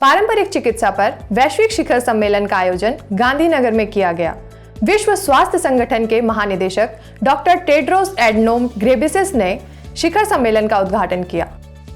पारंपरिक चिकित्सा पर वैश्विक शिखर सम्मेलन का आयोजन गांधीनगर में किया गया। विश्व स्वास्थ्य संगठन के महानिदेशक डॉक्टर टेड्रोस एडनोम घेब्रेयेसस ने शिखर सम्मेलन का उद्घाटन किया।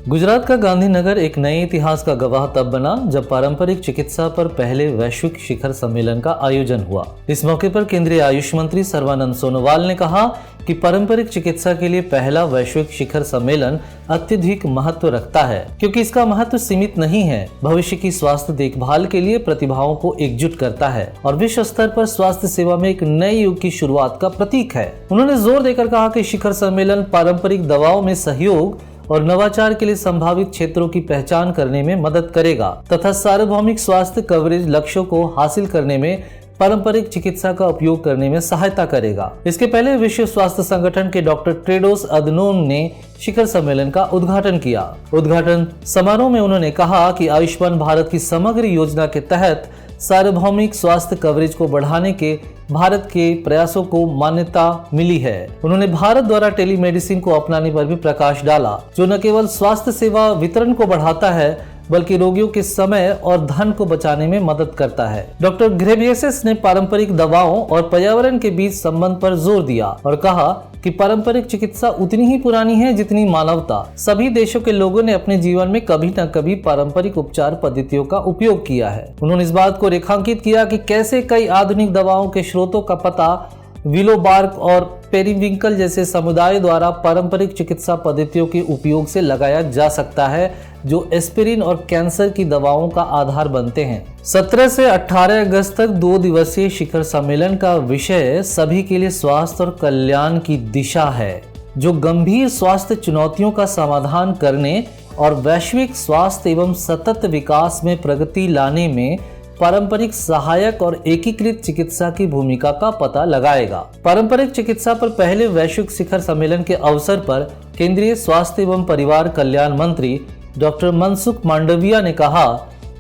गुजरात का गांधीनगर एक नए इतिहास का गवाह तब बना जब पारंपरिक चिकित्सा पर पहले वैश्विक शिखर सम्मेलन का आयोजन हुआ। इस मौके पर केंद्रीय आयुष मंत्री सर्बानंद सोनोवाल ने कहा कि पारंपरिक चिकित्सा के लिए पहला वैश्विक शिखर सम्मेलन अत्यधिक महत्व रखता है, क्योंकि इसका महत्व सीमित नहीं है, भविष्य की स्वास्थ्य देखभाल के लिए प्रतिभाओं को एकजुट करता है और विश्व स्तर पर स्वास्थ्य सेवा में एक नए युग की शुरुआत का प्रतीक है। उन्होंने जोर देकर कहा कि शिखर सम्मेलन पारंपरिक दवाओं में सहयोग और नवाचार के लिए संभावित क्षेत्रों की पहचान करने में मदद करेगा तथा सार्वभौमिक स्वास्थ्य कवरेज लक्ष्यों को हासिल करने में पारंपरिक चिकित्सा का उपयोग करने में सहायता करेगा। इसके पहले विश्व स्वास्थ्य संगठन के डॉक्टर टेड्रोस अधनोम ने शिखर सम्मेलन का उद्घाटन किया। उद्घाटन समारोह में उन्होंने कहा कि आयुष्मान भारत की समग्र योजना के तहत सार्वभौमिक स्वास्थ्य कवरेज को बढ़ाने के भारत के प्रयासों को मान्यता मिली है। उन्होंने भारत द्वारा टेलीमेडिसिन को अपनाने पर भी प्रकाश डाला, जो न केवल स्वास्थ्य सेवा वितरण को बढ़ाता है बल्कि रोगियों के समय और धन को बचाने में मदद करता है। डॉक्टर घेब्रेयेसस ने पारंपरिक दवाओं और पर्यावरण के बीच संबंध पर जोर दिया और कहा कि पारंपरिक चिकित्सा उतनी ही पुरानी है जितनी मानवता। सभी देशों के लोगों ने अपने जीवन में कभी न कभी पारंपरिक उपचार पद्धतियों का उपयोग किया है। उन्होंने इस बात को रेखांकित किया कि कैसे कई आधुनिक दवाओं के स्रोतों का पता विलो बार्क और पेरीविंकल जैसे समुदाय द्वारा पारंपरिक चिकित्सा पद्धतियों के उपयोग से लगाया जा सकता है, जो एस्पिरिन और कैंसर की दवाओं का आधार बनते हैं। 17 से 18 अगस्त तक 2 दिवसीय शिखर सम्मेलन का विषय सभी के लिए स्वास्थ्य और कल्याण की दिशा है, जो गंभीर स्वास्थ्य चुनौतियों का समाधान करने और वैश्विक स्वास्थ्य एवं सतत विकास में प्रगति लाने में पारंपरिक सहायक और एकीकृत चिकित्सा की भूमिका का पता लगाएगा। पारंपरिक चिकित्सा पर पहले वैश्विक शिखर सम्मेलन के अवसर पर केंद्रीय स्वास्थ्य एवं परिवार कल्याण मंत्री डॉक्टर मनसुख मांडविया ने कहा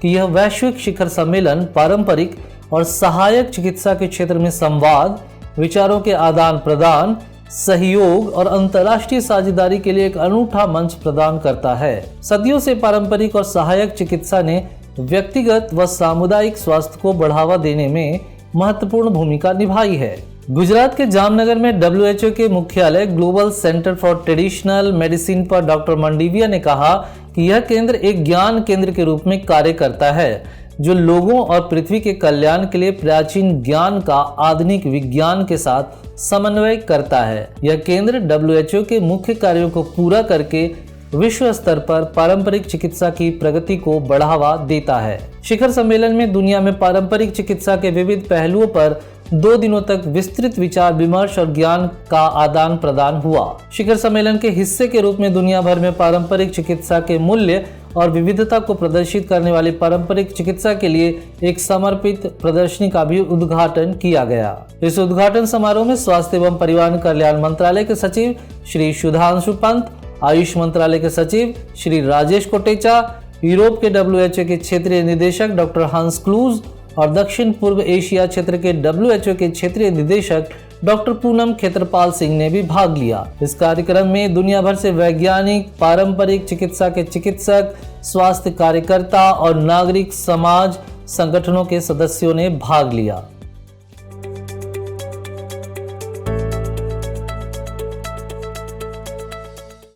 कि यह वैश्विक शिखर सम्मेलन पारंपरिक और सहायक चिकित्सा के क्षेत्र में संवाद, विचारों के आदान प्रदान, सहयोग और अंतर्राष्ट्रीय साझेदारी के लिए एक अनूठा मंच प्रदान करता है। सदियों से पारंपरिक और सहायक चिकित्सा ने व्यक्तिगत व सामुदायिक स्वास्थ्य को बढ़ावा देने में महत्वपूर्ण भूमिका निभाई है। गुजरात के जामनगर में WHO के मुख्यालय global centre for traditional medicine पर डॉक्टर मांडविया ने कहा कि यह केंद्र एक ज्ञान केंद्र के रूप में कार्य करता है, जो लोगों और पृथ्वी के कल्याण के लिए प्राचीन ज्ञान का आधुनिक विज्ञान के साथ समन्वय करता है। यह केंद्र WHO के मुख्य कार्यों को पूरा करके विश्व स्तर पर पारंपरिक चिकित्सा की प्रगति को बढ़ावा देता है। शिखर सम्मेलन में दुनिया में पारंपरिक चिकित्सा के विविध पहलुओं पर 2 दिनों तक विस्तृत विचार विमर्श और ज्ञान का आदान प्रदान हुआ। शिखर सम्मेलन के हिस्से के रूप में दुनिया भर में पारंपरिक चिकित्सा के मूल्य और विविधता को प्रदर्शित करने वाली पारंपरिक चिकित्सा के लिए एक समर्पित प्रदर्शनी का भी उद्घाटन किया गया। इस उद्घाटन समारोह में स्वास्थ्य एवं परिवार कल्याण मंत्रालय के सचिव श्री सुधांशु पंत, आयुष मंत्रालय के सचिव श्री राजेश कोटेचा, यूरोप के WHO के क्षेत्रीय निदेशक डॉक्टर हंस क्लूज और दक्षिण पूर्व एशिया क्षेत्र के WHO के क्षेत्रीय निदेशक डॉक्टर पूनम खेत्रपाल सिंह ने भी भाग लिया। इस कार्यक्रम में दुनिया भर से वैज्ञानिक, पारंपरिक चिकित्सा के चिकित्सक, स्वास्थ्य कार्यकर्ता और नागरिक समाज संगठनों के सदस्यों ने भाग लिया।